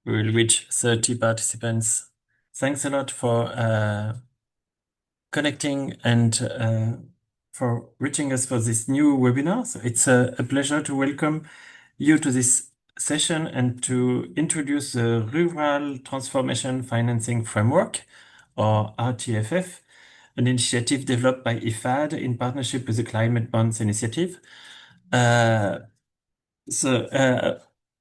We will reach 30 participants. Thanks a lot for connecting and for reaching us for this new webinar. So it's a pleasure to welcome you to this session and to introduce the Rural Transformation Financing Framework, or RTFF, an initiative developed by IFAD in partnership with the Climate Bonds Initiative. So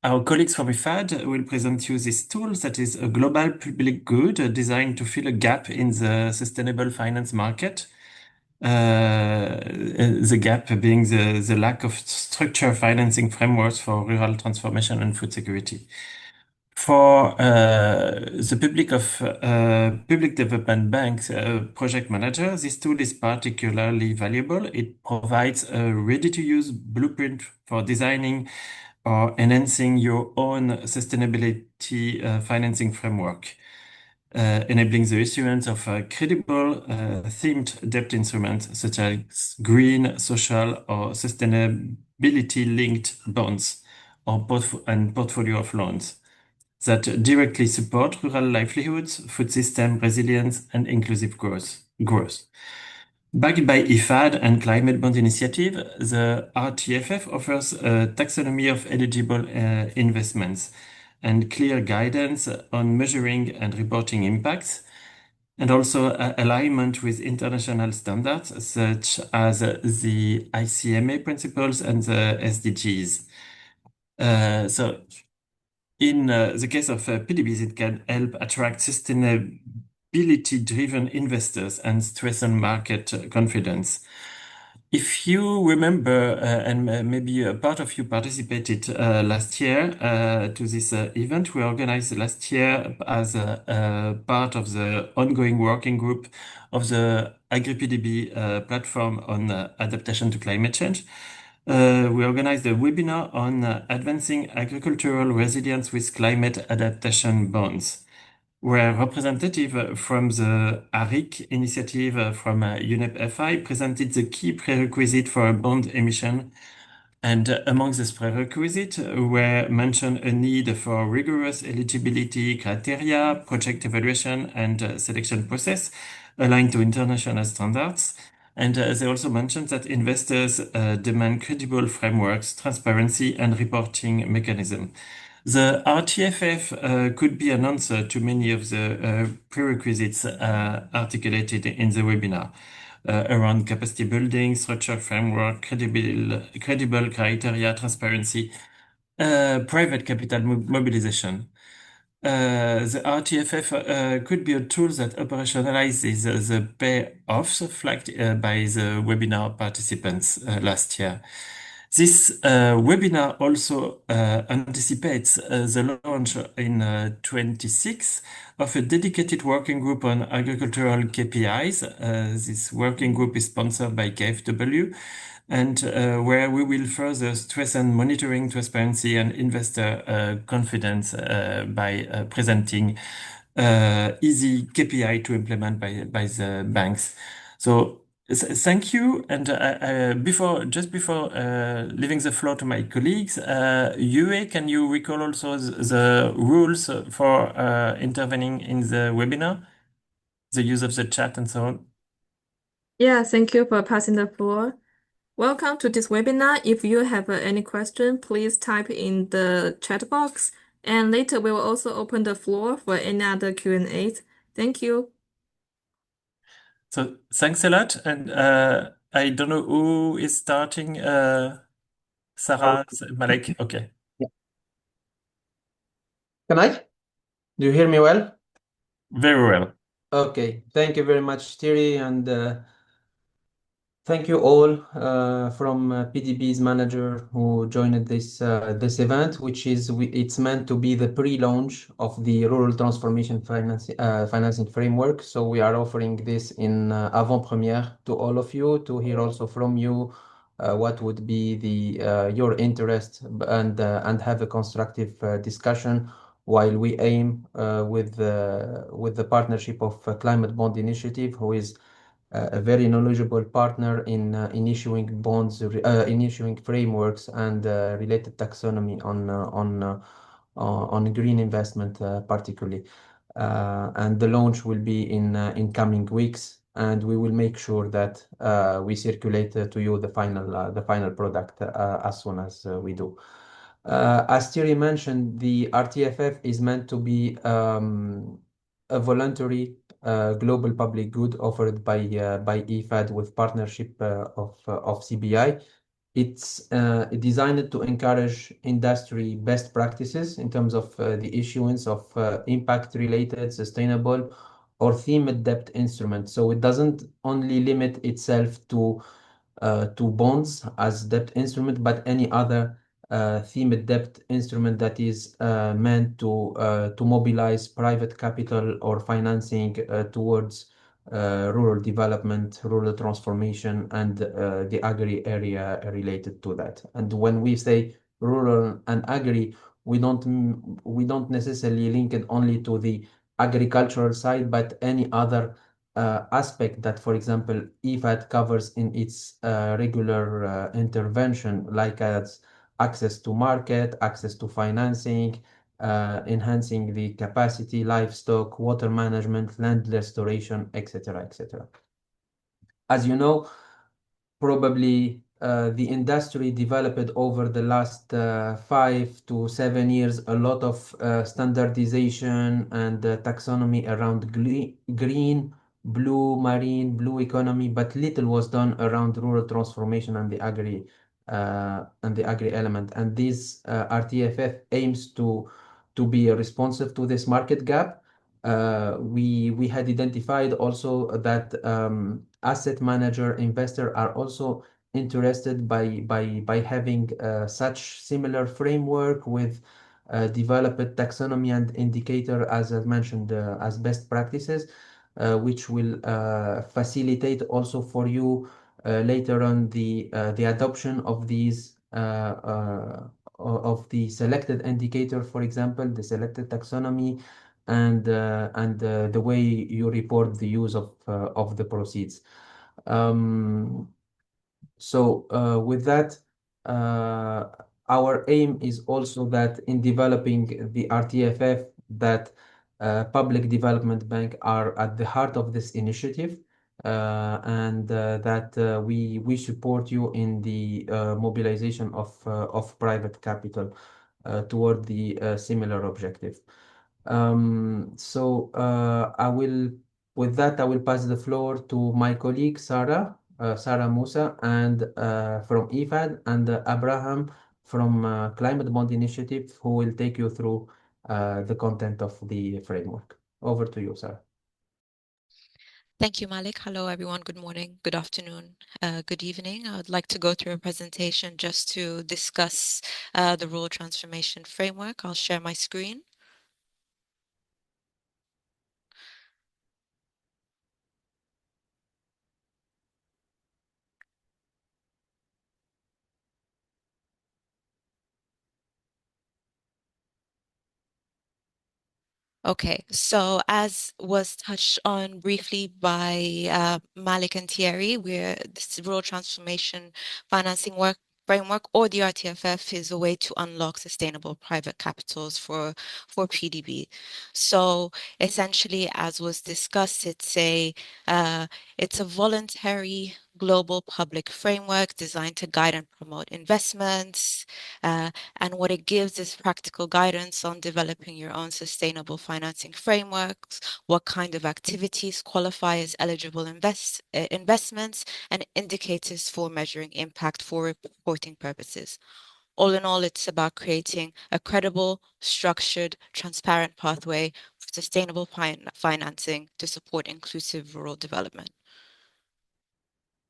our colleagues from IFAD will present you this tool that is a global public good designed to fill a gap in the sustainable finance market. The gap being the lack of structured financing frameworks for rural transformation and food security. For the public development banks project manager, this tool is particularly valuable. It provides a ready-to-use blueprint for designing or enhancing your own sustainability financing framework, enabling the issuance of credible themed debt instruments such as green, social, or sustainability-linked bonds and portfolio of loans that directly support rural livelihoods, food system resilience, and inclusive growth. Backed by IFAD and Climate Bond Initiative, the RTFF offers a taxonomy of eligible investments and clear guidance on measuring and reporting impacts, and also alignment with international standards such as the ICMA principles and the SDGs. So in the case of PDBs, it can help attract sustainability-driven investors and strengthen market confidence. If you remember, and maybe a part of you participated last year to this event we organized last year as a part of the ongoing working group of the AgriPDB platform on adaptation to climate change. We organized a webinar on advancing agricultural resilience with climate adaptation bonds, where representative from the ARIC initiative from UNEP FI presented the key prerequisite for a bond emission. And among these prerequisites were mentioned a need for rigorous eligibility criteria, project evaluation, and selection process aligned to international standards. And they also mentioned that investors demand credible frameworks, transparency, and reporting mechanism. The RTFF could be an answer to many of the prerequisites articulated in the webinar around capacity building, structure framework, credible criteria, transparency, private capital mobilization. The RTFF could be a tool that operationalizes the payoffs flagged by the webinar participants last year. This webinar also anticipates the launch in 26 of a dedicated working group on agricultural KPIs. This working group is sponsored by KfW, and where we will further strengthen monitoring, transparency, and investor confidence by presenting easy KPI to implement by the banks. So thank you. And before leaving the floor to my colleagues, Yue, can you recall also the rules for intervening in the webinar, the use of the chat and so on? Yeah, thank you for passing the floor. Welcome to this webinar. If you have any question, please type in the chat box, and later we will also open the floor for any other Q&As. Thank you. So thanks a lot. And I don't know who is starting. Sarah, Malek. Okay. Yeah. Can I? Do you hear me well? Very well. Okay. Thank you very much, Thierry, and thank you all from PDB's manager who joined this event, which is it's meant to be the pre-launch of the Rural Transformation Financing Framework. So we are offering this in avant-première to all of you to hear also from you what would be your interest and have a constructive discussion while we aim with the partnership of Climate Bond Initiative, who is a very knowledgeable partner in issuing bonds, in issuing frameworks and related taxonomy on green investment particularly. And the launch will be in coming weeks, and we will make sure that we circulate to you the final product as soon as we do. As Thierry mentioned, the RTFF is meant to be a voluntary global public good offered by IFAD with partnership of CBI. It's designed to encourage industry best practices in terms of the issuance of impact-related, sustainable, or themed debt instruments. So it doesn't only limit itself to bonds as debt instrument, but any other themed debt instrument that is meant to mobilize private capital or financing towards rural development, rural transformation, and the agri area related to that. And when we say rural and agri, we don't necessarily link it only to the agricultural side, but any other aspect that, for example, IFAD covers in its regular intervention, like as access to market, access to financing, enhancing the capacity, livestock, water management, land restoration, etc., etc. As you know, probably the industry developed over the last 5 to 7 years a lot of standardization and taxonomy around green, blue, marine, blue economy, but little was done around rural transformation and the agri element. And this RTFF aims to be responsive to this market gap. We had identified also that asset manager investor are also interested by having such similar framework with developed taxonomy and indicator, as I mentioned, as best practices, which will facilitate also for you later on the adoption of these of the selected indicator, for example, the selected taxonomy, and the way you report the use of the proceeds. With that, our aim is also that in developing the RTFF, that public development bank are at the heart of this initiative, and that we support you in the mobilization of private capital toward the similar objective. With that, I will pass the floor to my colleague, Sarah Musa, and from IFAD, and Abraham from Climate Bond Initiative, who will take you through the content of the framework. Over to you, Sarah. Thank you, Malik. Hello, everyone. Good morning, good afternoon, good evening. I would like to go through a presentation just to discuss the Rural Transformation Framework. I'll share my screen. Okay, so as was touched on briefly by Malik and Thierry, this Rural Transformation Financing Framework, or the RTFF, is a way to unlock sustainable private capitals for PDB. So essentially, as was discussed, it's a voluntary global public framework designed to guide and promote investments. And what it gives is practical guidance on developing your own sustainable financing frameworks, what kind of activities qualify as eligible investments, and indicators for measuring impact for reporting purposes. All in all, it's about creating a credible, structured, transparent pathway for sustainable financing to support inclusive rural development.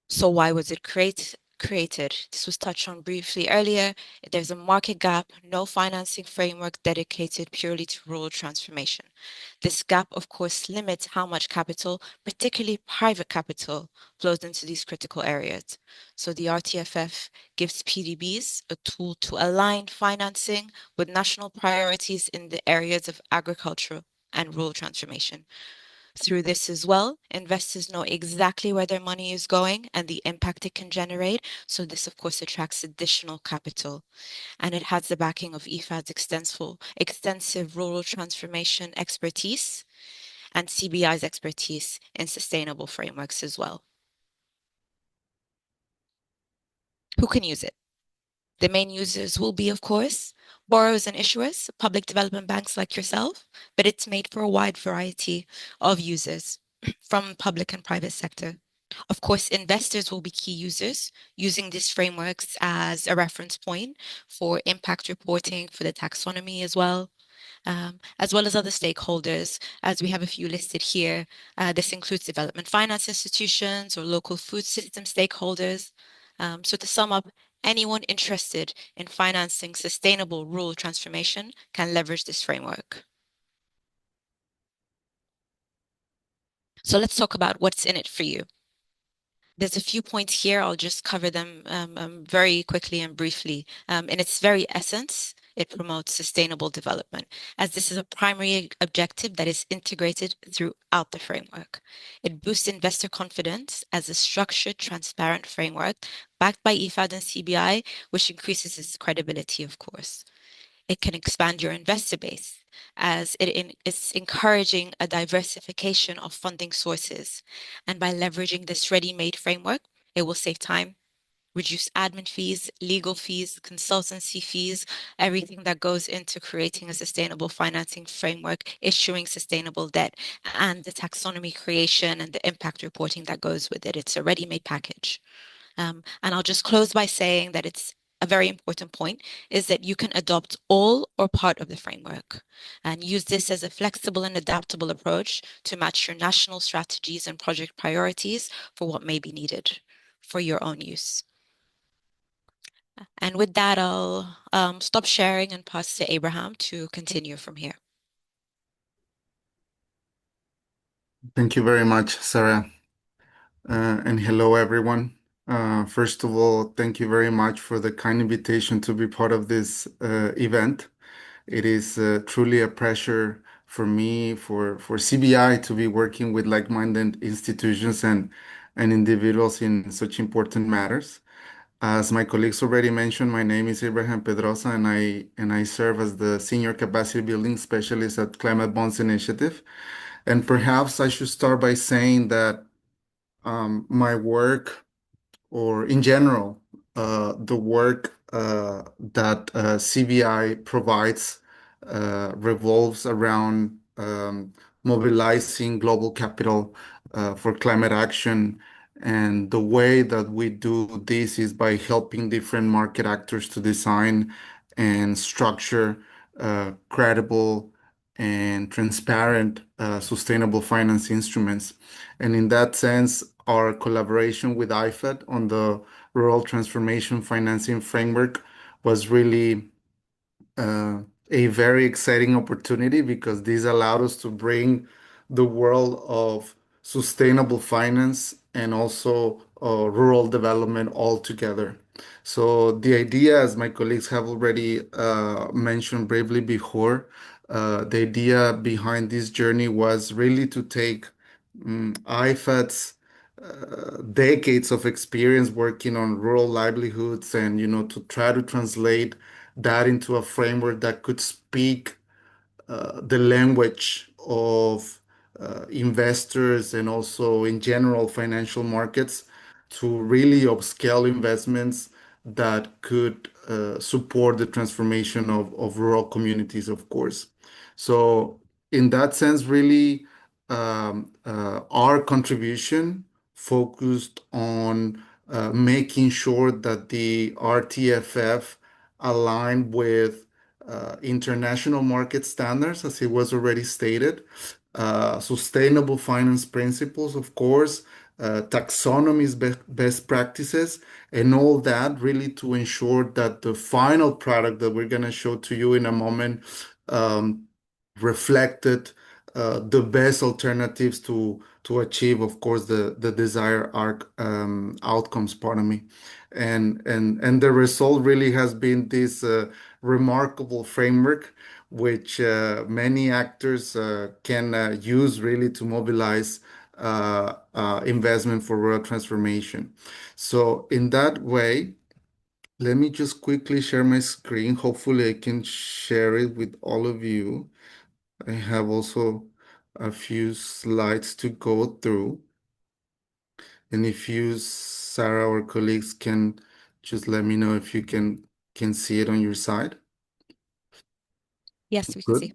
So why was it created? This was touched on briefly earlier. There's a market gap, no financing framework dedicated purely to rural transformation. This gap, of course, limits how much capital, particularly private capital, flows into these critical areas. So the RTFF gives PDBs a tool to align financing with national priorities in the areas of agriculture and rural transformation. Through this as well, investors know exactly where their money is going and the impact it can generate. So this, of course, attracts additional capital. And it has the backing of IFAD's extensive rural transformation expertise and CBI's expertise in sustainable frameworks as well. Who can use it? The main users will be, of course, borrowers and issuers, public development banks like yourself, but it's made for a wide variety of users from public and private sector. Of course, investors will be key users, using these frameworks as a reference point for impact reporting for the taxonomy as well as other stakeholders, as we have a few listed here. This includes development finance institutions or local food system stakeholders. So to sum up, anyone interested in financing sustainable rural transformation can leverage this framework. So let's talk about what's in it for you. There's a few points here. I'll just cover them very quickly and briefly. In its very essence, it promotes sustainable development, as this is a primary objective that is integrated throughout the framework. It boosts investor confidence as a structured, transparent framework backed by IFAD and CBI, which increases its credibility, of course. It can expand your investor base as it's encouraging a diversification of funding sources. And by leveraging this ready-made framework, it will save time, reduce admin fees, legal fees, consultancy fees, everything that goes into creating a sustainable financing framework, issuing sustainable debt, and the taxonomy creation and the impact reporting that goes with it. It's a ready-made package. And I'll just close by saying that it's a very important point is that you can adopt all or part of the framework and use this as a flexible and adaptable approach to match your national strategies and project priorities for what may be needed for your own use. And with that, I'll stop sharing and pass to Abraham to continue from here. Thank you very much, Sarah. And hello, everyone. First of all, thank you very much for the kind invitation to be part of this event. It is truly a pleasure for me, for CBI, to be working with like-minded institutions and individuals in such important matters. As my colleagues already mentioned, my name is Abraham Pedrosa, and I serve as the Senior Capacity Building Specialist at Climate Bonds Initiative. And perhaps I should start by saying that my work, or in general, the work that CBI provides revolves around mobilizing global capital for climate action. And the way that we do this is by helping different market actors to design and structure credible and transparent sustainable finance instruments. And in that sense, our collaboration with IFAD on the Rural Transformation Financing Framework was really a very exciting opportunity, because this allowed us to bring the world of sustainable finance and also rural development all together. So the idea, as my colleagues have already mentioned bravely before, the idea behind this journey was really to take IFAD's decades of experience working on rural livelihoods, and to try to translate that into a framework that could speak the language of investors and also in general financial markets, to really upscale investments that could support the transformation of rural communities, of course. So in that sense, really, our contribution focused on making sure that the RTFF aligned with international market standards, as it was already stated, sustainable finance principles, of course, taxonomy's best practices, and all that, really to ensure that the final product that we're going to show to you in a moment reflected the best alternatives to achieve, of course, the desired outcomes, pardon me. And the result really has been this remarkable framework, which many actors can use really to mobilize investment for rural transformation. So in that way, let me just quickly share my screen. Hopefully, I can share it with all of you. I have also a few slides to go through. And if you, Sarah, or colleagues can just let me know if you can see it on your side. Yes, we can Good. see.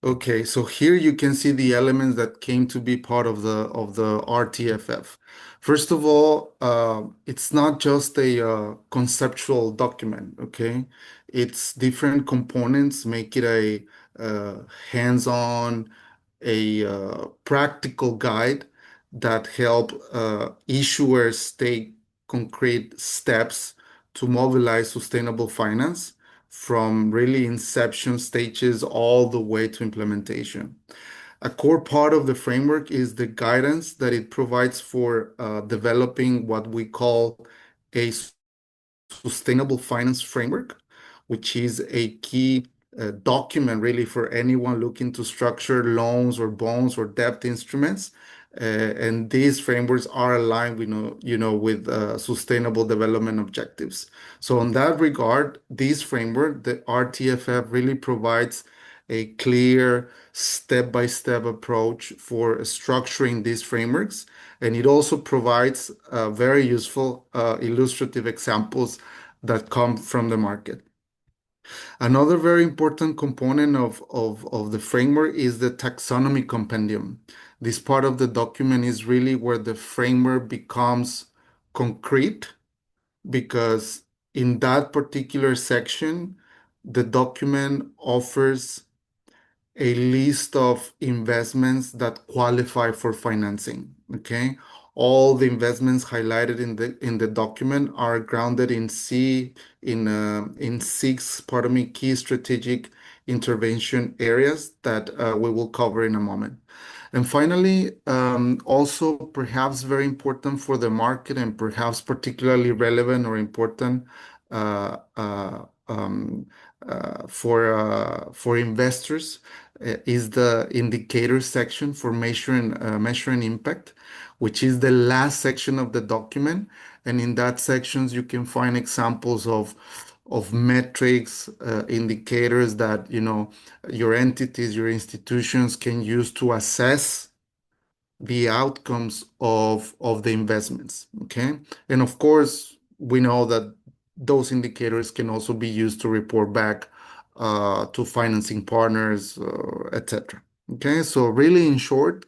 Okay, so here you can see the elements that came to be part of the RTFF. First of all, it's not just a conceptual document, okay? It's different components make it a hands-on, a practical guide that help issuers take concrete steps to mobilize sustainable finance from really inception stages all the way to implementation. A core part of the framework is the guidance that it provides for developing what we call a sustainable finance framework, which is a key document really for anyone looking to structure loans or bonds or debt instruments. And these frameworks are aligned, with sustainable development objectives. So, in that regard, this framework, the RTFF, really provides a clear step-by-step approach for structuring these frameworks, and it also provides very useful illustrative examples that come from the market. Another very important component of the framework is the Taxonomy Compendium. This part of the document is really where the framework becomes concrete, because in that particular section, the document offers a list of investments that qualify for financing. Okay, all the investments highlighted in the document are grounded in six, pardon me, key strategic intervention areas that we will cover in a moment. And finally, also perhaps very important for the market and perhaps particularly relevant or important uh, uh, um, for investors is the indicator section for measuring impact, which is the last section of the document. And in that sections, you can find examples of metrics, indicators that your entities, your institutions can use to assess the outcomes of the investments. Okay, and of course, we know that those indicators can also be used to report back to financing partners, etc. Okay, so really, in short,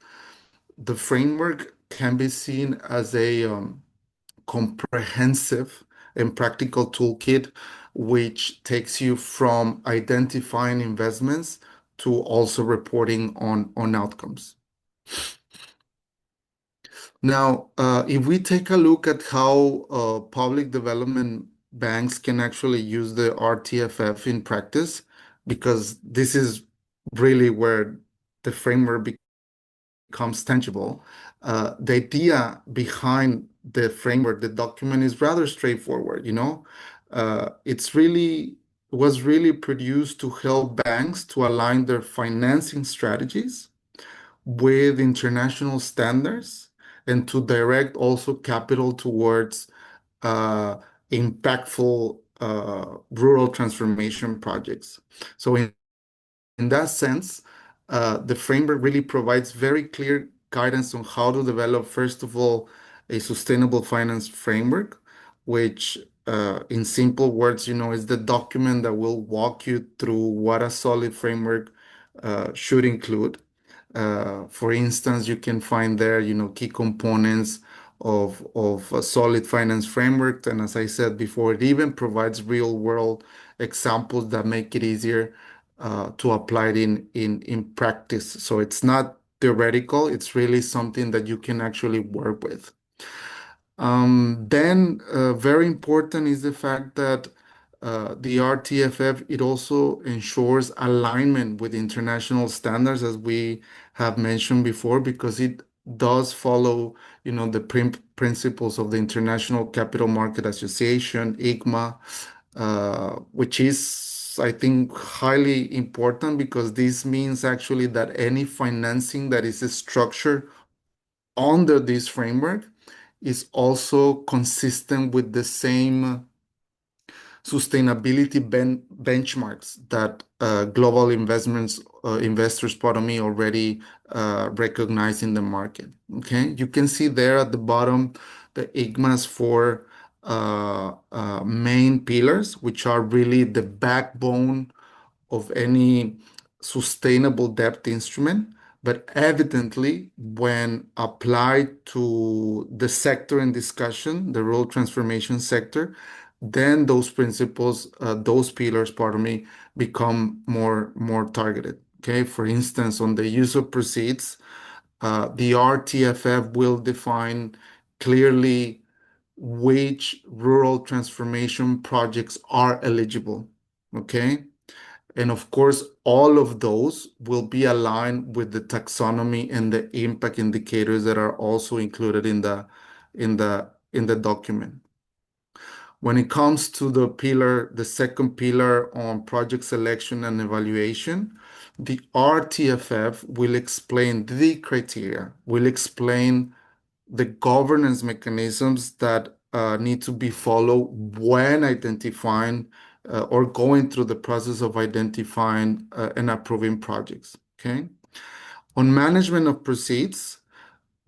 the framework can be seen as a comprehensive and practical toolkit, which takes you from identifying investments to also reporting on outcomes. Now, if we take a look at how public development banks can actually use the RTFF in practice, because this is really where the framework becomes tangible, the idea behind the framework, the document, is rather straightforward. It's really was really produced to help banks to align their financing strategies with international standards and to direct also capital towards uh, impactful rural transformation projects. So in that sense, the framework really provides very clear guidance on how to develop, first of all, a sustainable finance framework, which, in simple words, is the document that will walk you through what a solid framework should include. For instance, you can find there, key components of a solid finance framework. And as I said before, it even provides real world examples that make it easier to apply it in practice. So it's not theoretical, it's really something that you can actually work with. Then very important is the fact that the RTFF, it also ensures alignment with international standards, as we have mentioned before, because it does follow, the principles of the International Capital Market Association, ICMA, which is I think, highly important because this means actually that any financing that is structured under this framework is also consistent with the same sustainability benchmarks that global investors, pardon me, already recognize in the market. Okay, you can see there at the bottom the IGMA's four main pillars, which are really the backbone of any sustainable debt instrument. But evidently, when applied to the sector in discussion, the rural transformation sector, then those principles, those pillars, pardon me, become more targeted. Okay, for instance, on the use of proceeds, the RTFF will define clearly which rural transformation projects are eligible. Okay, and of course, all of those will be aligned with the taxonomy and the impact indicators that are also included in the document. When it comes to the second pillar on project selection and evaluation, the RTFF will explain the criteria, will explain the governance mechanisms that need to be followed when identifying or going through the process of identifying and approving projects. Okay. On management of proceeds,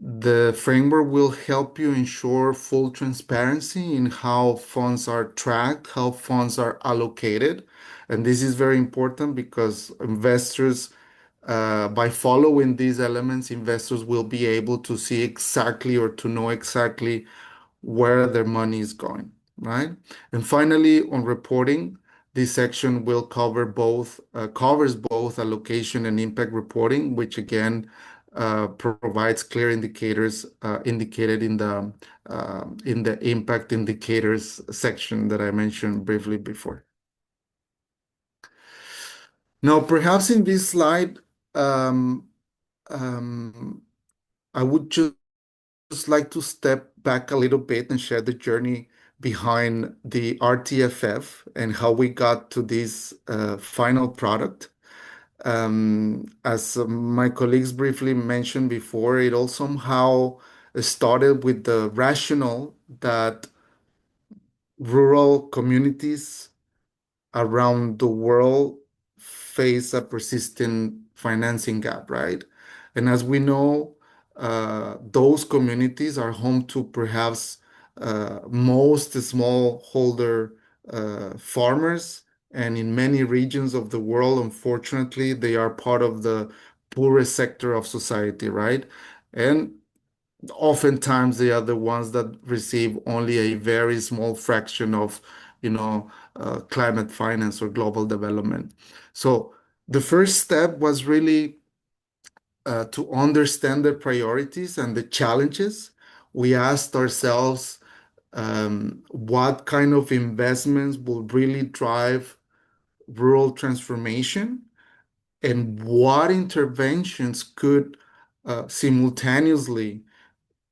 the framework will help you ensure full transparency in how funds are tracked, how funds are allocated. And this is very important because investors, by following these elements, investors will be able to see exactly or to know exactly where their money is going, right? And finally, on reporting, this section will covers both allocation and impact reporting, which again provides clear indicators indicated in the impact indicators section that I mentioned briefly before. Now, perhaps in this slide, um, I would just like to step back a little bit and share the journey behind the RTFF and how we got to this final product. As my colleagues briefly mentioned before, it all somehow started with the rationale that rural communities around the world face a persistent financing gap, right? And as we know, those communities are home to perhaps most smallholder farmers. And in many regions of the world, unfortunately, they are part of the poorest sector of society, right? And oftentimes they are the ones that receive only a very small fraction of, climate finance or global development. So the first step was really to understand the priorities and the challenges. We asked ourselves what kind of investments will really drive rural transformation and what interventions could simultaneously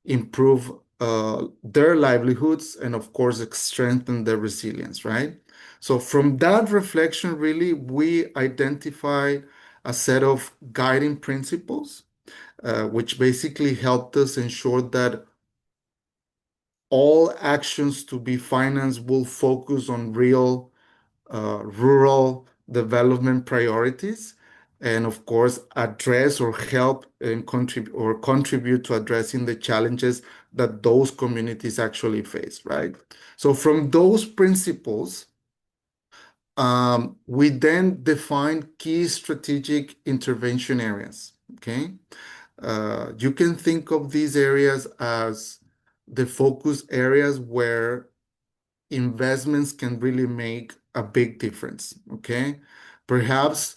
improve their livelihoods and, of course, strengthen their resilience, right? So from that reflection, really, we identify a set of guiding principles, which basically helped us ensure that all actions to be financed will focus on real rural development priorities, and of course, address or help and contribute to addressing the challenges that those communities actually face, right? So from those principles, we then define key strategic intervention areas, okay? You can think of these areas as the focus areas where investments can really make a big difference. Okay, perhaps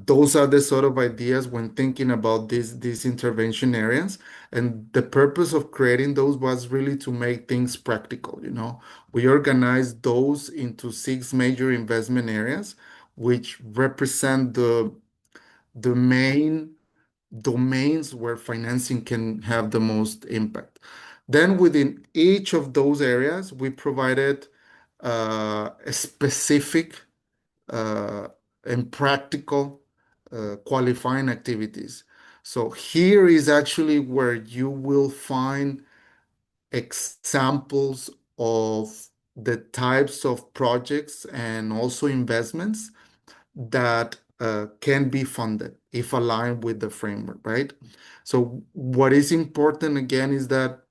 those are the sort of ideas when thinking about these intervention areas. And the purpose of creating those was really to make things practical. We organized those into 6 major investment areas, which represent the main domains where financing can have the most impact. Then within each of those areas, we provided specific and practical qualifying activities. So here is actually where you will find examples of the types of projects and also investments that can be funded if aligned with the framework, right? So what is important again is that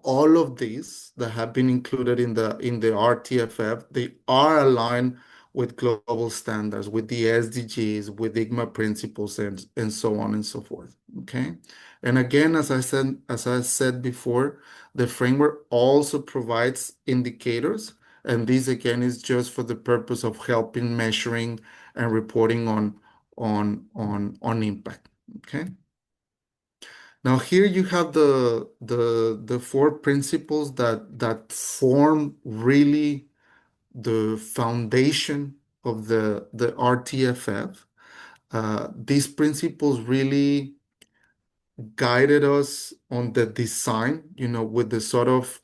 all of these that have been included in the RTFF, they are aligned with global standards, with the SDGs, with IGMA principles, and so on and so forth. Okay. And again, as I said before, the framework also provides indicators, and this again is just for the purpose of helping measuring and reporting on impact. Okay. Now here you have the four principles that form really the foundation of the RTFF. These principles really guided us on the design, with the sort of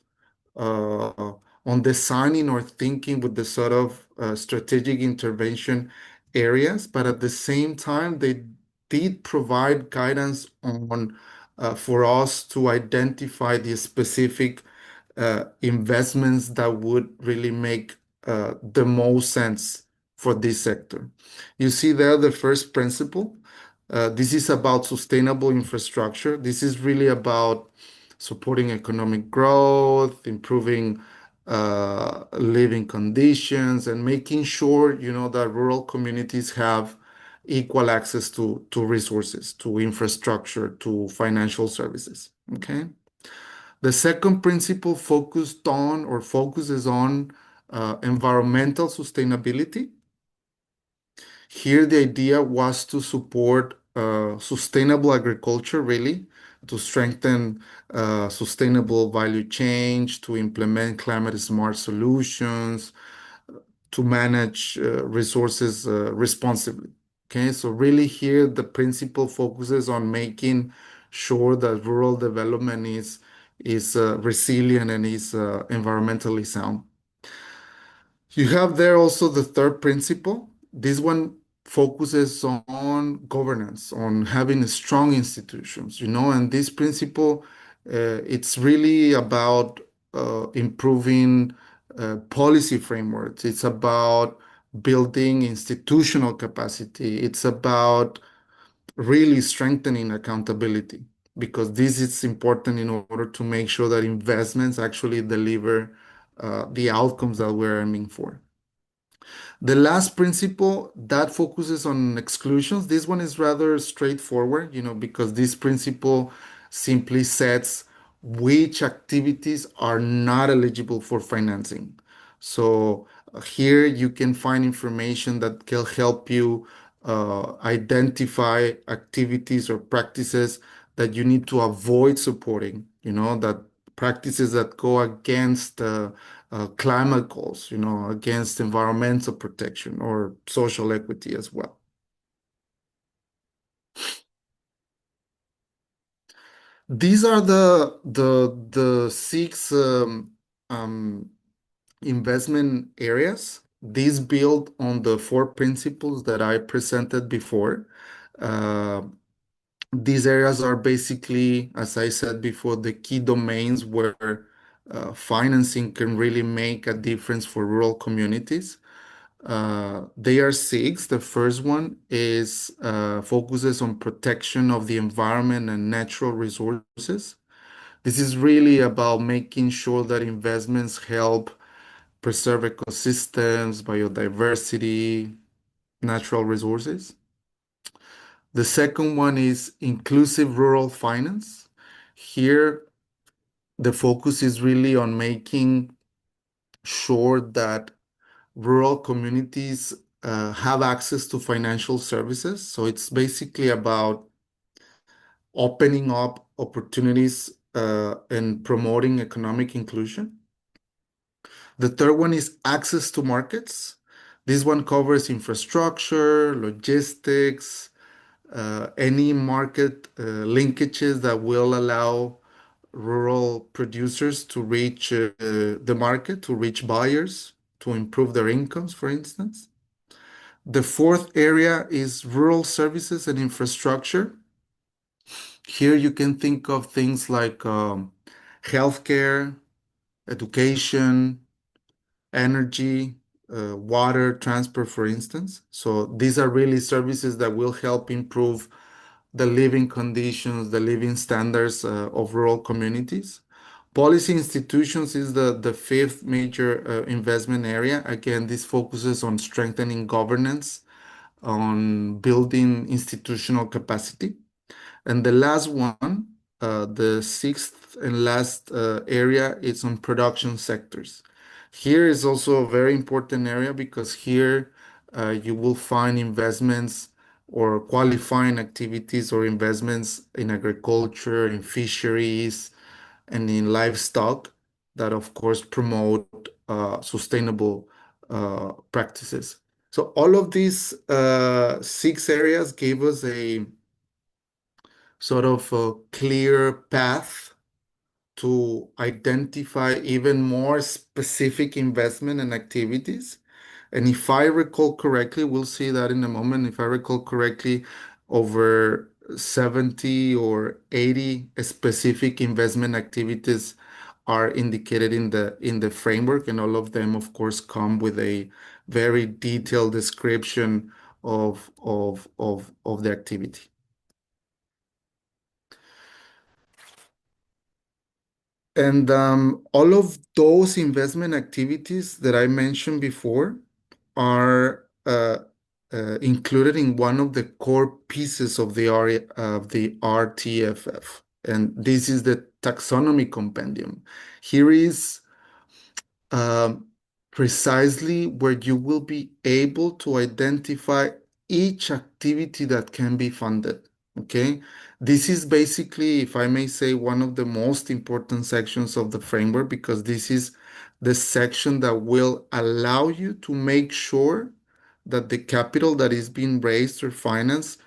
on designing or thinking with the sort of strategic intervention areas, but at the same time, they did provide guidance on for us to identify the specific investments that would really make the most sense for this sector. You see there the first principle. This is about sustainable infrastructure. This is really about supporting economic growth, improving living conditions, and making sure, that rural communities have equal access to resources, to infrastructure, to financial services. Okay. The second principle focuses on environmental sustainability. Here, the idea was to support sustainable agriculture, really, to strengthen sustainable value chain, to implement climate smart solutions, to manage resources responsibly. Okay, so really here the principle focuses on making sure that rural development is resilient and is environmentally sound. You have there also the third principle. This one focuses on governance, on having strong institutions, and this principle, it's really about improving policy frameworks. It's about building institutional capacity. It's about really strengthening accountability, because this is important in order to make sure that investments actually deliver the outcomes that we're aiming for. The last principle that focuses on exclusions, this one is rather straightforward, because this principle simply sets which activities are not eligible for financing. So here you can find information that can help you identify activities or practices that you need to avoid supporting, that practices that go against climate goals, against environmental protection or social equity as well. These are the six investment areas. These build on the four principles that I presented before. These areas are basically, as I said before, the key domains where financing can really make a difference for rural communities. They are six. The first one is focuses on protection of the environment and natural resources. This is really about making sure that investments help preserve ecosystems, biodiversity, natural resources. The second one is inclusive rural finance. Here, the focus is really on making sure that rural communities have access to financial services. So it's basically about opening up opportunities and promoting economic inclusion. The third one is access to markets. This one covers infrastructure, logistics, any market linkages that will allow rural producers to reach the market, to reach buyers, to improve their incomes, for instance. The fourth area is rural services and infrastructure. Here you can think of things like healthcare, education, energy, water, transport, for instance. So these are really services that will help improve the living conditions, the living standards of rural communities. Policy institutions is the fifth major investment area. Again, this focuses on strengthening governance, on building institutional capacity. And the last one, the sixth and last area, is on production sectors. Here is also a very important area because here you will find investments or qualifying activities or investments in agriculture, in fisheries, and in livestock that, of course, promote sustainable practices. So all of these six areas gave us a sort of a clear path to identify even more specific investment and activities. And if I recall correctly, we'll see that in a moment. If I recall correctly, over 70 or 80 specific investment activities are indicated in the framework, and all of them, of course, come with a very detailed description of the activity. And all of those investment activities that I mentioned before are included in one of the core pieces of the RTFF, and this is the Taxonomy Compendium. Here is um, precisely where you will be able to identify each activity that can be funded. Okay, this is basically, if I may say, one of the most important sections of the framework, because this is the section that will allow you to make sure that the capital that is being raised or financed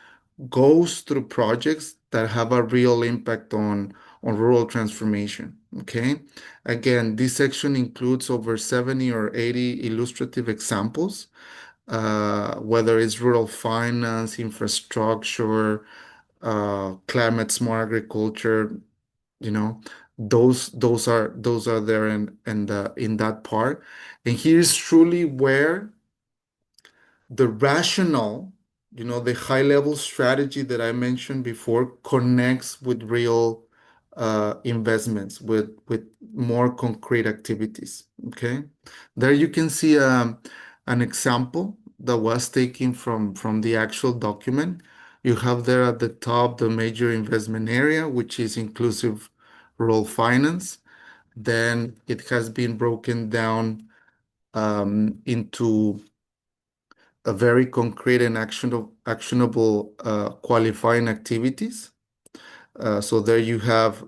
goes through projects that have a real impact on rural transformation. Okay. Again, this section includes over 70 or 80 illustrative examples, whether it's rural finance, infrastructure, climate smart agriculture, you know, those are there in that part. And here's truly where the rationale, the high level strategy that I mentioned before connects with real investments, with more concrete activities. Okay, there you can see an example that was taken from the actual document. You have there at the top the major investment area, which is inclusive rural finance. Then it has been broken down into a very concrete and actionable qualifying activities. So there you have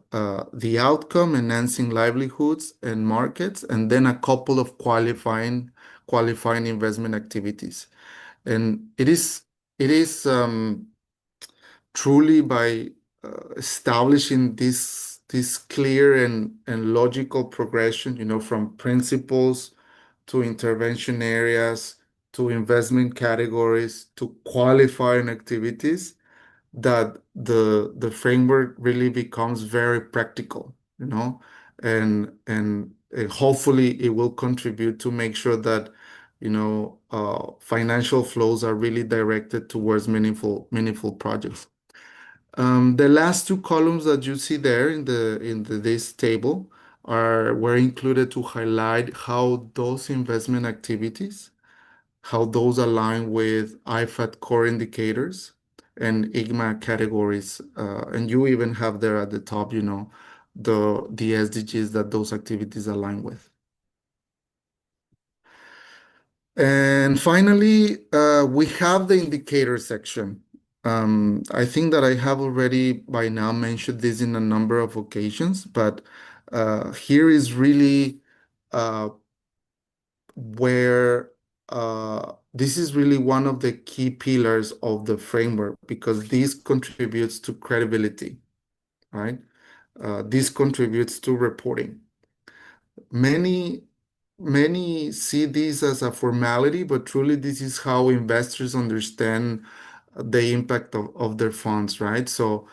the outcome, enhancing livelihoods and markets, and then a couple of qualifying investment activities. And it is truly by establishing this clear and logical progression, from principles to intervention areas, to investment categories, to qualifying activities, that the framework really becomes very practical, and hopefully it will contribute to make sure that financial flows are really directed towards meaningful projects. The last two columns that you see there in this table were included to highlight how those investment activities, how those align with IFAD core indicators and IGMA categories. And you even have there at the top, the SDGs that those activities align with. And finally, we have the indicator section. I think that I have already by now mentioned this in a number of occasions, but here is really where this is really one of the key pillars of the framework, because this contributes to credibility, right? This contributes to reporting. Many many see this as a formality, but truly this is how investors understand the impact of their funds, right? So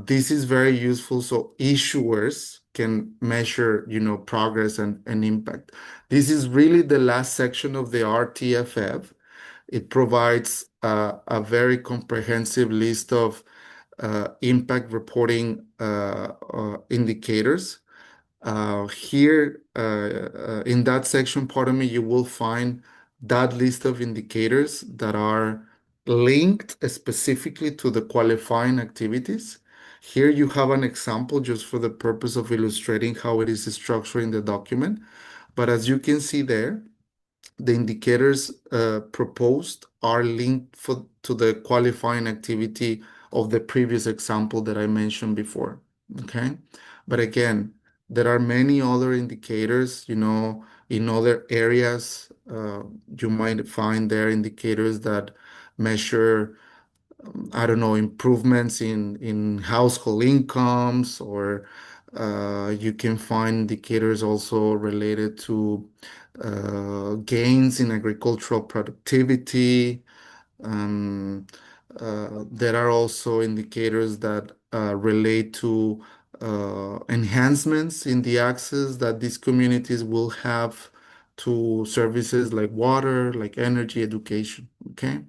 this is very useful so issuers can measure, progress and impact. This is really the last section of the RTFF. It provides a very comprehensive list of impact reporting indicators. Here, in that section, pardon me, you will find that list of indicators that are linked specifically to the qualifying activities. Here you have an example just for the purpose of illustrating how it is structured in the document. But as you can see there, the indicators proposed are linked to the qualifying activity of the previous example that I mentioned before. Okay. But again, there are many other indicators, in other areas. You might find there indicators that measure, I don't know, improvements in household incomes, or you can find indicators also related to gains in agricultural productivity. Um, there are also indicators that relate to enhancements in the access that these communities will have to services like water, like energy, education. Okay.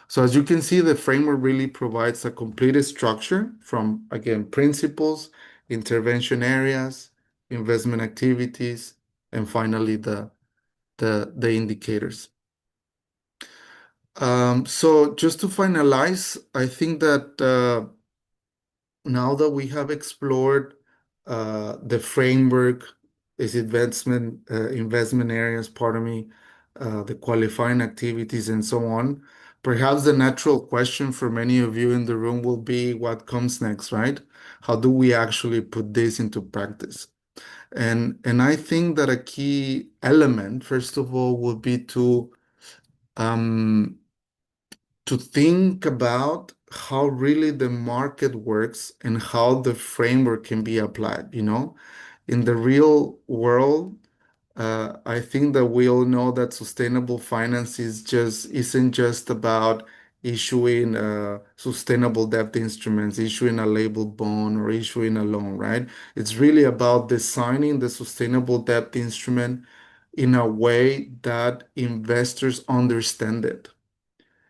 So as you can see, the framework really provides a complete structure from, again, principles, intervention areas, investment activities, and finally the indicators. So just to finalize, I think that now that we have explored the framework, its investment areas, pardon me, the qualifying activities, and so on, perhaps the natural question for many of you in the room will be what comes next, right? How do we actually put this into practice? And I think that a key element, first of all, would be um, to think about how really the market works and how the framework can be applied. In the real world, I think that we all know that sustainable finance isn't just about issuing sustainable debt instruments, issuing a labeled bond or issuing a loan, right? It's really about designing the sustainable debt instrument in a way that investors understand it,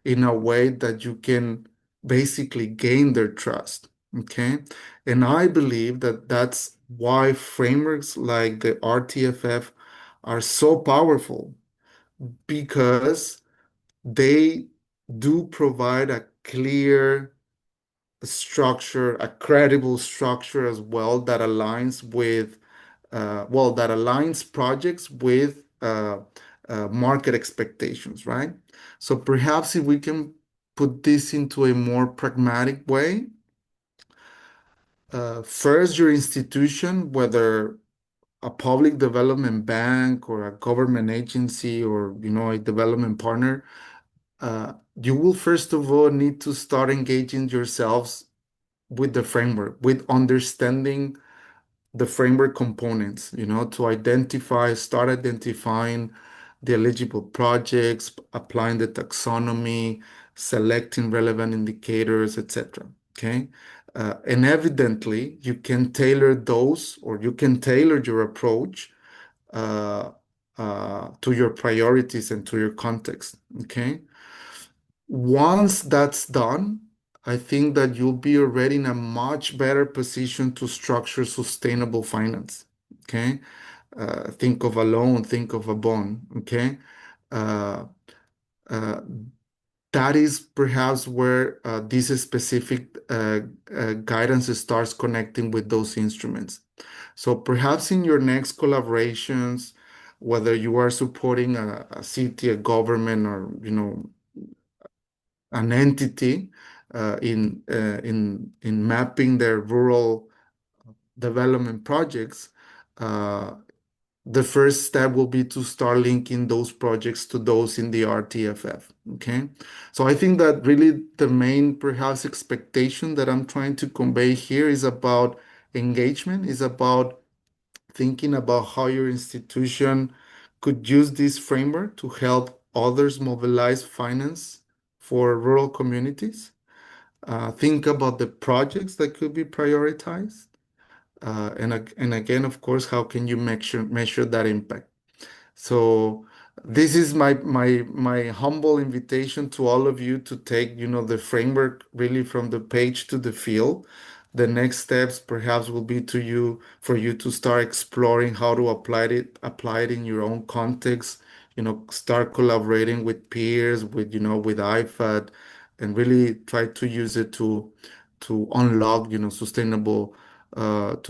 in a way that you can basically gain their trust. Okay. And I believe that that's why frameworks like the RTFF are so powerful, because they do provide a clear structure, a credible structure as well, that aligns with that aligns projects with market expectations, right? So perhaps if we can put this into a more pragmatic way, first, your institution, whether a public development bank or a government agency or a development partner, you will first of all need to start engaging yourselves with the framework, with understanding the framework components, to start identifying the eligible projects, applying the taxonomy, selecting relevant indicators, etc. Okay. And evidently, you can tailor those, or you can tailor your approach uh, to your priorities and to your context. Okay. Once that's done, I think that you'll be already in a much better position to structure sustainable finance. Okay. Think of a loan, think of a bond. Okay. Uh, uh, that is perhaps where this specific guidance starts connecting with those instruments. So perhaps in your next collaborations, whether you are supporting a city, a government, or an entity in mapping their rural development projects, uh, the first step will be to start linking those projects to those in the RTFF. Okay. So I think that really the main perhaps expectation that I'm trying to convey here is about engagement, is about thinking about how your institution could use this framework to help others mobilize finance for rural communities. Think about the projects that could be prioritized. And again, of course, how can you measure that impact? So this is my humble invitation to all of you to take, the framework really from the page to the field. The next steps perhaps will be for you to start exploring how to apply it in your own context, start collaborating with peers, with IFAD, and really try to use it to unlock, sustainable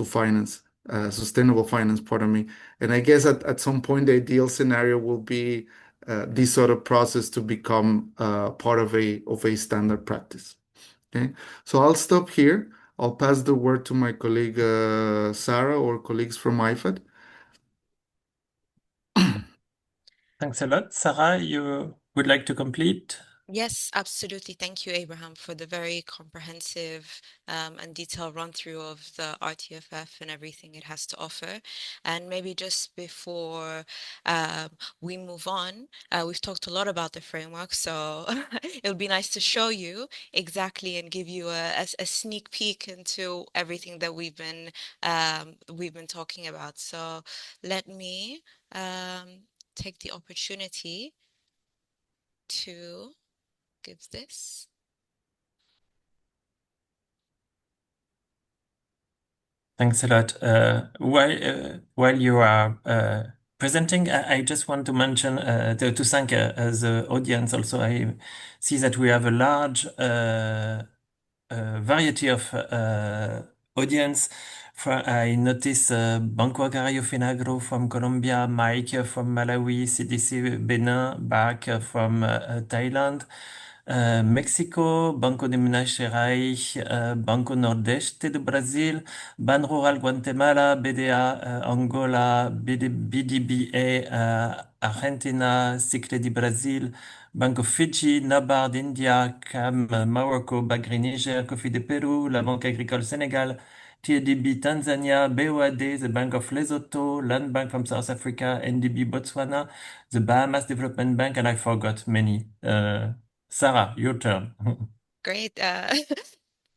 finance, pardon me. And I guess at some point, the ideal scenario will be this sort of process to become part of a standard practice. Okay, so I'll stop here. I'll pass the word to my colleague Sarah or colleagues from IFAD. Thanks a lot. Sarah, you would like to complete? Yes, absolutely. Thank you, Abraham, for the very comprehensive and detailed run through of the RTFF and everything it has to offer. And maybe just before we move on, we've talked a lot about the framework, so it'll be nice to show you exactly and give you a sneak peek into everything that we've been talking about. So let me take the opportunity to give this. Thanks a lot. While you are presenting, I just want to mention to thank the audience also. I see that we have a large variety of audience. I notice Banco Agrario Finagro from Colombia, Mike from Malawi, CDC Benin, back from Thailand. México, Banco de Minas Gerais, Banco Nordeste do Brasil, Ban Rural Guatemala, BDA Angola, BDBA Argentina, Cicle di Brasil, Banco Fiji, NABARD India, CAM Morocco, Bagri Niger, Coffee de Peru, la Banque Agricole Sénégal, TADB Tanzania, BOAD, the Bank of Lesotho, Land Bank from South Africa, NDB Botswana, the Bahamas Development Bank, and I forgot many. Sarah, your turn. Great.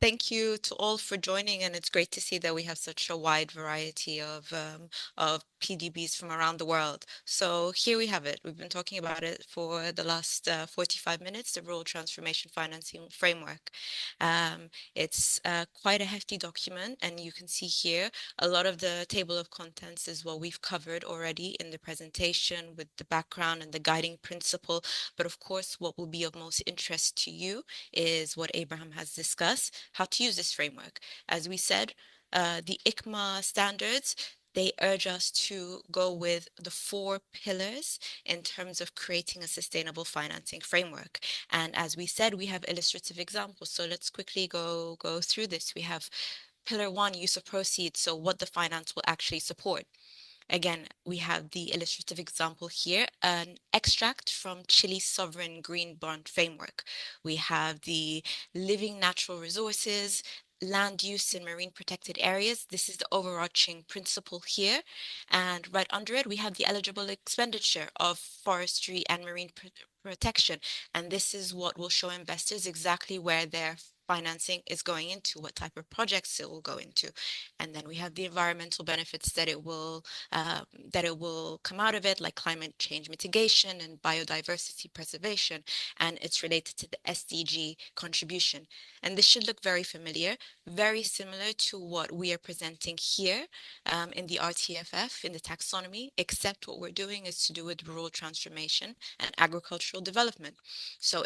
Thank you to all for joining, and it's great to see that we have such a wide variety of PDBs from around the world. So here we have it. We've been talking about it for the last 45 minutes, the Rural Transformation Financing Framework. It's quite a hefty document, and you can see here a lot of the table of contents is what we've covered already in the presentation with the background and the guiding principle. But of course, what will be of most interest to you is what Abraham has discussed, how to use this framework. As we said, the ICMA standards, they urge us to go with the 4 pillars in terms of creating a sustainable financing framework. And as we said, we have illustrative examples. So let's quickly go through this. We have pillar 1, use of proceeds, so what the finance will actually support. Again, we have the illustrative example here, an extract from Chile's sovereign green bond framework. We have the living natural resources, land use in marine protected areas. This is the overarching principle here. And right under it, we have the eligible expenditure of forestry and marine protection. And this is what will show investors exactly where their financing is going into, what type of projects it will go into. And then we have the environmental benefits that it will come out of it, like climate change mitigation and biodiversity preservation, and it's related to the SDG contribution. And this should look very familiar, very similar to what we are presenting here in the RTFF, in the taxonomy, except what we're doing is to do with rural transformation and agricultural development. So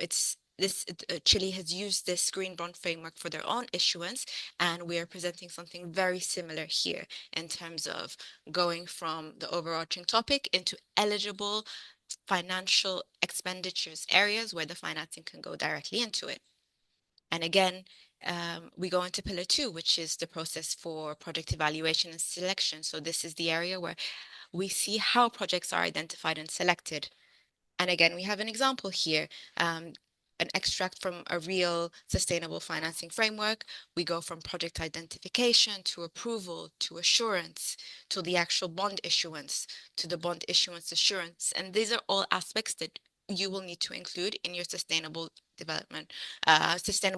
Chile has used this green bond framework for their own issuance, and we are presenting something very similar here in terms of going from the overarching topic into eligible financial expenditures areas where the financing can go directly into it. And again, we go into pillar 2, which is the process for project evaluation and selection. So this is the area where we see how projects are identified and selected. And again, we have an example here. an extract from a real sustainable financing framework. We go from project identification to approval to assurance to the actual bond issuance to the bond issuance assurance. And these are all aspects that you will need to include in your sustainable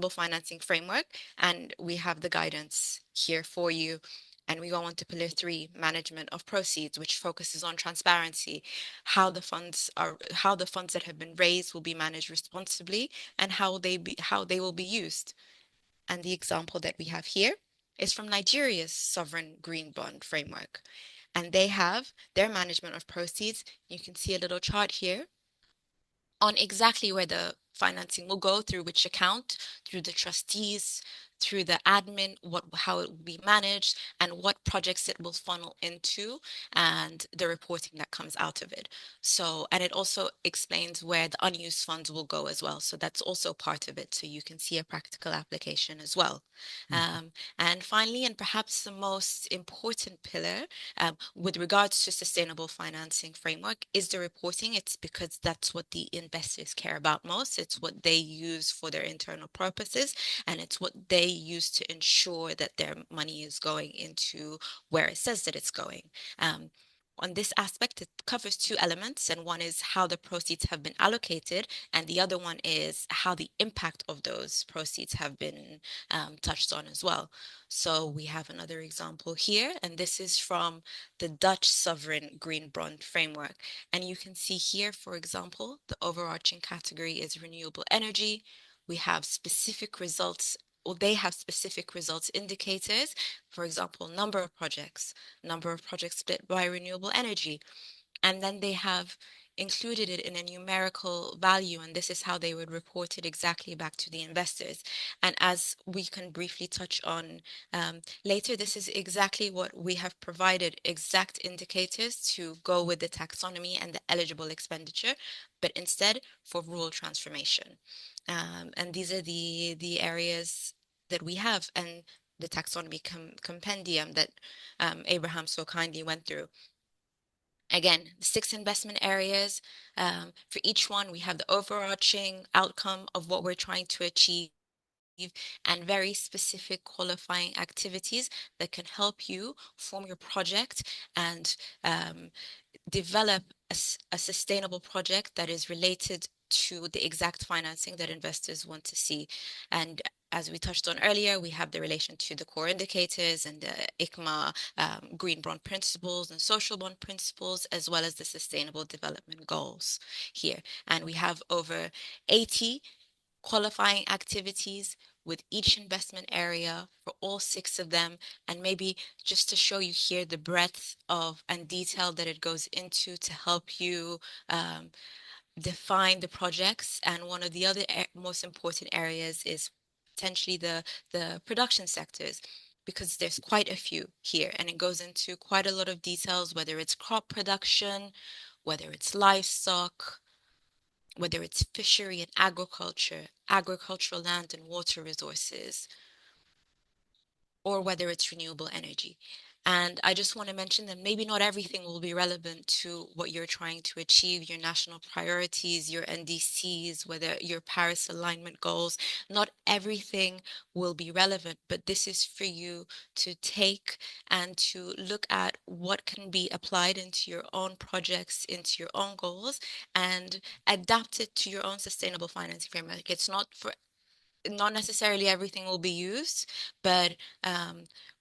financing framework. And we have the guidance here for you. And we go on to pillar 3, management of proceeds, which focuses on transparency, how the funds that have been raised will be managed responsibly, and how they will be used. And the example that we have here is from Nigeria's sovereign green bond framework. And they have their management of proceeds. You can see a little chart here on exactly where the financing will go, through which account, through the trustees, through the admin, how it will be managed, and what projects it will funnel into, and the reporting that comes out of it. So, and it also explains where the unused funds will go as well. So that's also part of it. So you can see a practical application as well. And finally, and perhaps the most important pillar with regards to sustainable financing framework is the reporting. It's because that's what the investors care about most. It's what they use for their internal purposes, and it's what they use to ensure that their money is going into where it says that it's going. On this aspect, it covers 2 elements, and one is how the proceeds have been allocated, and the other one is how the impact of those proceeds have been touched on as well. So we have another example here, and this is from the Dutch sovereign green bond framework. And you can see here, for example, the overarching category is renewable energy. We have specific results, or they have specific results indicators, for example, number of projects split by renewable energy. And then they have included it in a numerical value, and this is how they would report it exactly back to the investors. And as we can briefly touch on later, this is exactly what we have provided, exact indicators to go with the taxonomy and the eligible expenditure, but instead for rural transformation. And these are the areas that we have, and the taxonomy compendium that Abraham so kindly went through. Again, 6 investment areas. For each one, we have the overarching outcome of what we're trying to achieve and very specific qualifying activities that can help you form your project and develop a sustainable project that is related to the exact financing that investors want to see. And as we touched on earlier, we have the relation to the core indicators and the ICMA green bond principles and social bond principles, as well as the sustainable development goals here. And we have over 80 qualifying activities with each investment area for all 6 of them. And maybe just to show you here the breadth of and detail that it goes into to help you define the projects. And one of the other most important areas is potentially the production sectors, because there's quite a few here, and it goes into quite a lot of details, whether it's crop production, whether it's livestock, whether it's fishery and agriculture, agricultural land and water resources, or whether it's renewable energy. And I just want to mention that maybe not everything will be relevant to what you're trying to achieve, your national priorities, your NDCs, whether your Paris alignment goals. Not everything will be relevant, but this is for you to take and to look at what can be applied into your own projects, into your own goals, and adapt it to your own sustainable financing framework. It's not necessarily everything will be used, but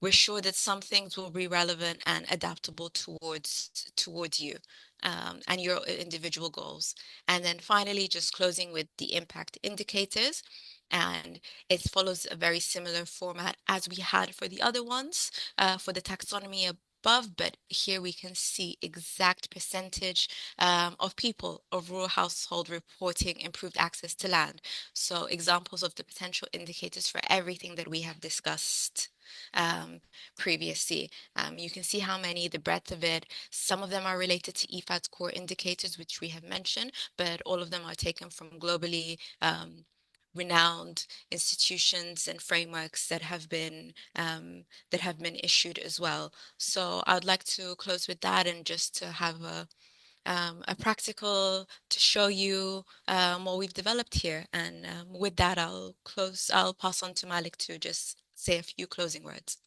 we're sure that some things will be relevant and adaptable towards you and your individual goals. And then finally, just closing with the impact indicators. And it follows a very similar format as we had for the other ones, for the taxonomy above, but here we can see exact percentage of people of rural household reporting improved access to land. So examples of the potential indicators for everything that we have discussed previously. You can see how many, the breadth of it. Some of them are related to IFAD's core indicators, which we have mentioned, but all of them are taken from globally renowned institutions and frameworks that have been issued as well. So I would like to close with that, and just to have a practical to show you what we've developed here. And with that, I'll pass on to Malik to just say a few closing words.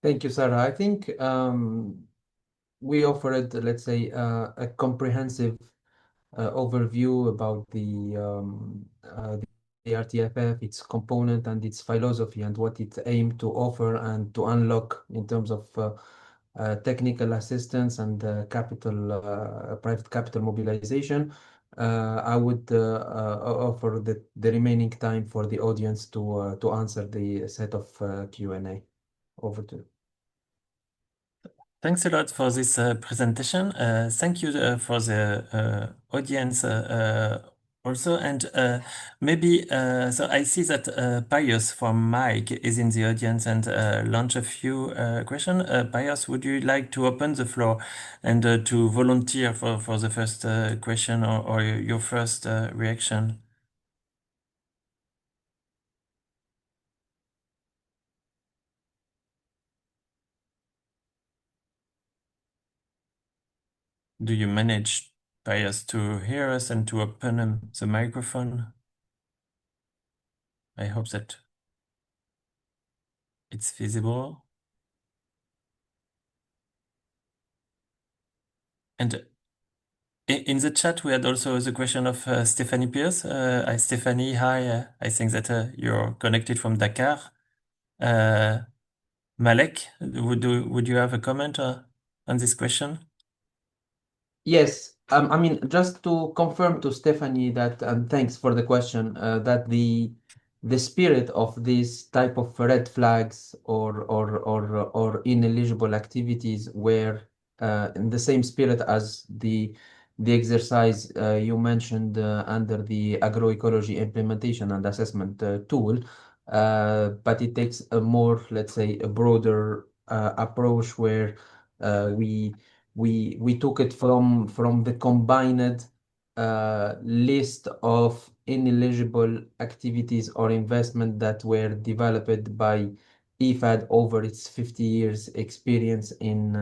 Thank you, Sarah. I think we offered, let's say, a comprehensive overview about the RTFF, its component and its philosophy and what it aimed to offer and to unlock in terms of technical assistance and private capital mobilization. I would offer the remaining time for the audience to answer the set of Q&A. Over to you. Thanks a lot for this presentation. Thank you for the audience also. And maybe, so I see that Pius from Mike is in the audience and launch a few questions. Pius, would you like to open the floor and to volunteer for the first question or your first reaction? Do you manage, Pius, to hear us and to open the microphone? I hope that it's visible. And in the chat, we had also the question of Stephanie Pierce. Hi, Stephanie. Hi. I think that you're connected from Dakar. Malek, would you have a comment on this question? Yes, I mean, just to confirm to Stephanie that, and thanks for the question, that the spirit of this type of red flags or ineligible activities were in the same spirit as the exercise you mentioned under the agroecology implementation and assessment tool, but it takes a more, let's say, a broader approach where we took it from the combined list of ineligible activities or investment that were developed by IFAD over its 50 years experience in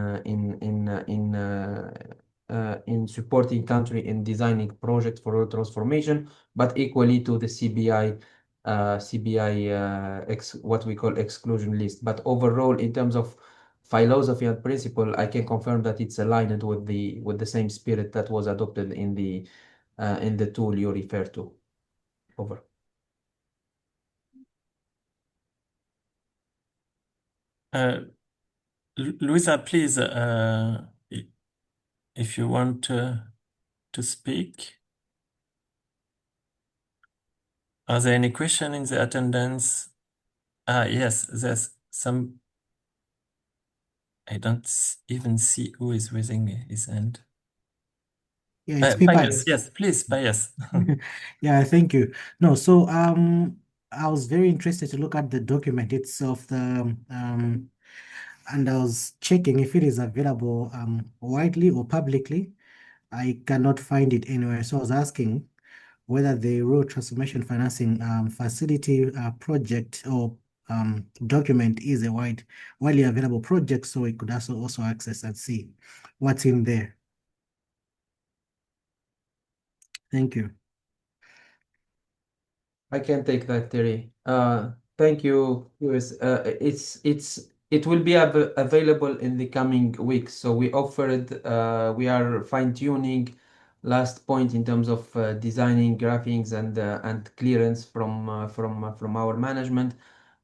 supporting country in designing projects for rural transformation, but equally to the what we call exclusion list. But overall, in terms of philosophy and principle, I can confirm that it's aligned with the same spirit that was adopted in the tool you refer to. Over. Luisa, please, if you want to speak. Are there any questions in the attendance? Yes, there's some. I don't even see who is raising his hand. Yeah, it's Pius, yes, please, Pius. Yeah, thank you. No, so I was very interested to look at the document itself, and I was checking if it is available widely or publicly. I cannot find it anywhere. So I was asking whether the rural transformation financing facility project or document is a widely available project, so we could also access and see what's in there. Thank you. I can take that, Terry. Thank you, Lewis. It will be available in the coming weeks. So we are fine-tuning last point in terms of designing graphics and clearance from our management,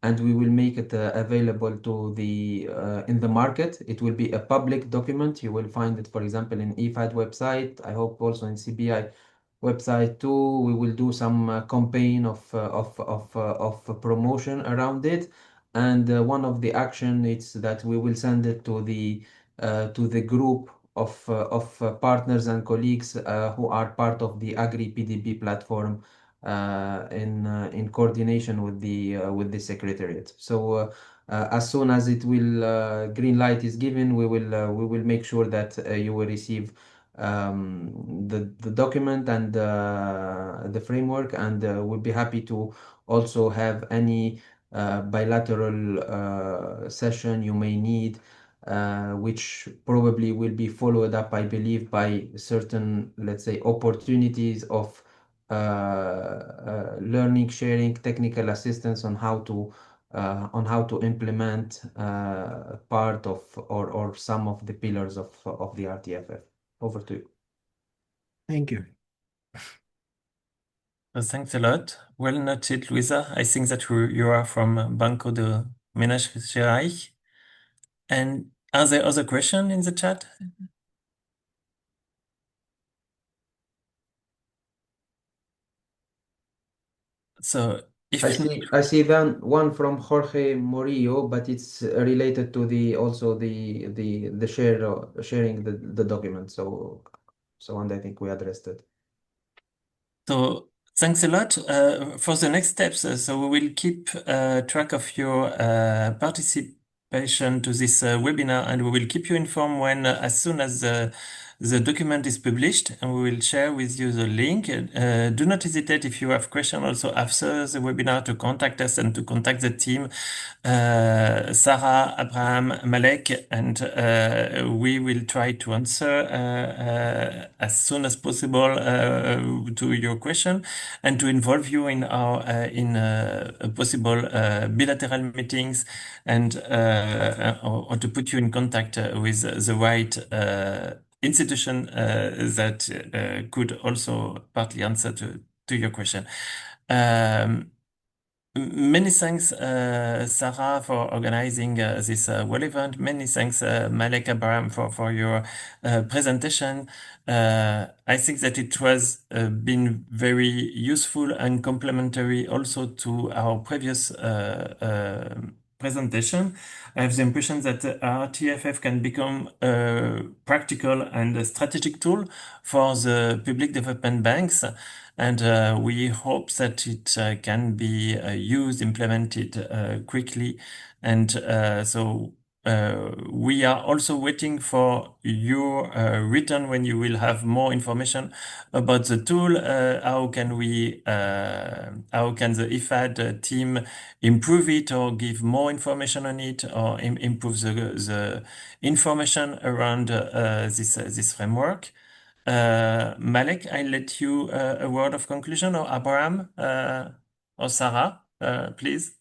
and we will make it available to the in the market. It will be a public document. You will find it, for example, in IFAD website. I hope also in CBI website too. We will do some campaign of promotion around it, and one of the action is that we will send it to the group of partners and colleagues who are part of the Agri PDB platform in coordination with the secretariat. So as soon as it will green light is given, we will make sure that you will receive the document and the framework, and we'll be happy to also have any bilateral session you may need which probably will be followed up, I believe, by certain, let's say, opportunities of learning, sharing, technical assistance on how to implement part of or some of the pillars of the RTFF. Over to you. Thank you. Thanks a lot. Well noted, Luisa. I think that you are from Banco de Minas Gerais. And are there other questions in the chat? So if I see then one from Jorge Morillo, but it's related to the sharing the document. So and I think we addressed it. So thanks a lot for the next steps. So we will keep track of your participation to this webinar, and we will keep you informed when, as soon as the document is published, and we will share with you the link. Do not hesitate if you have questions also after the webinar to contact us and to contact the team, Sarah, Abraham, Malek, and we will try to answer as soon as possible to your question and to involve you in our possible bilateral meetings and or to put you in contact with the right institution that could also partly answer to your question. Many thanks, Sarah, for organizing this well event. Many thanks, Malek Abraham, for your presentation. I think that it was been very useful and complementary also to our previous presentation. I have the impression that RTFF can become a practical and a strategic tool for the public development banks. And we hope that it can be used, implemented quickly. And so we are also waiting for your return when you will have more information about the tool. How can the IFAD team improve it or give more information on it or improve the information around this framework? Malek, I let you a word of conclusion, or Abraham or Sarah, please.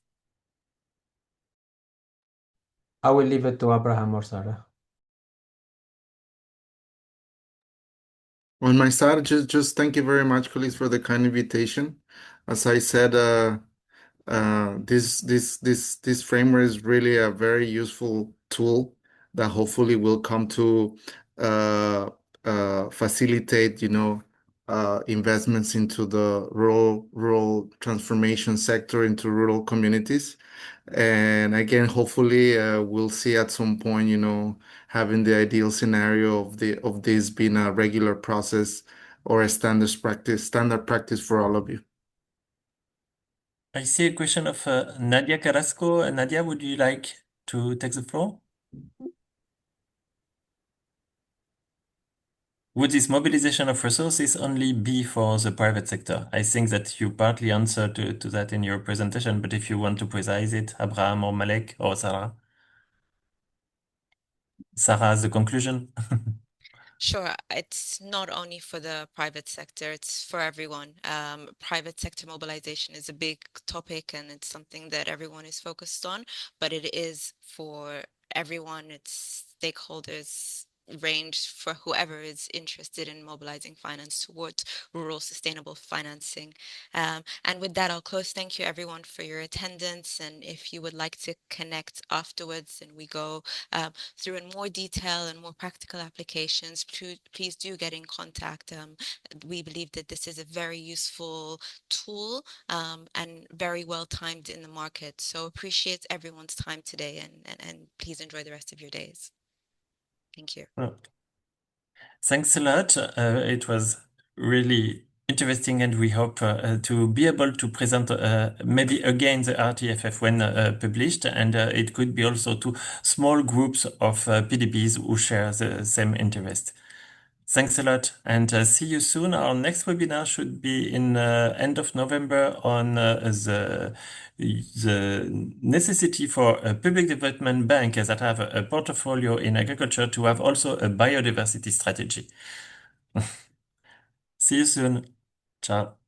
I will leave it to Abraham or Sarah. On my side, just thank you very much, colleagues, for the kind invitation. As I said, this framework is really a very useful tool that hopefully will come to facilitate, investments into the rural transformation sector, into rural communities. And again, hopefully, we'll see at some point, having the ideal scenario of this being a regular process or a standard practice for all of you. I see a question of Nadia Carrasco. Nadia, would you like to take the floor? Would this mobilization of resources only be for the private sector? I think that you partly answered to that in your presentation, but if you want to precise it, Abraham or Malek or Sarah. Sarah, the conclusion. Sure, it's not only for the private sector, it's for everyone. Private sector mobilization is a big topic and it's something that everyone is focused on, but it is for everyone. It's stakeholders range for whoever is interested in mobilizing finance towards rural sustainable financing. And with that, I'll close. Thank you everyone for your attendance. And if you would like to connect afterwards and we go through in more detail and more practical applications, please do get in contact. We believe that this is a very useful tool and very well timed in the market. So appreciate everyone's time today and please enjoy the rest of your days. Thank you. Well, thanks a lot. It was really interesting, and we hope to be able to present maybe again the RTFF when published, and it could be also to small groups of PDBs who share the same interest. Thanks a lot, and see you soon. Our next webinar should be in end of November on the necessity for a public development bank that have a portfolio in agriculture to have also a biodiversity strategy. See you soon. Ciao.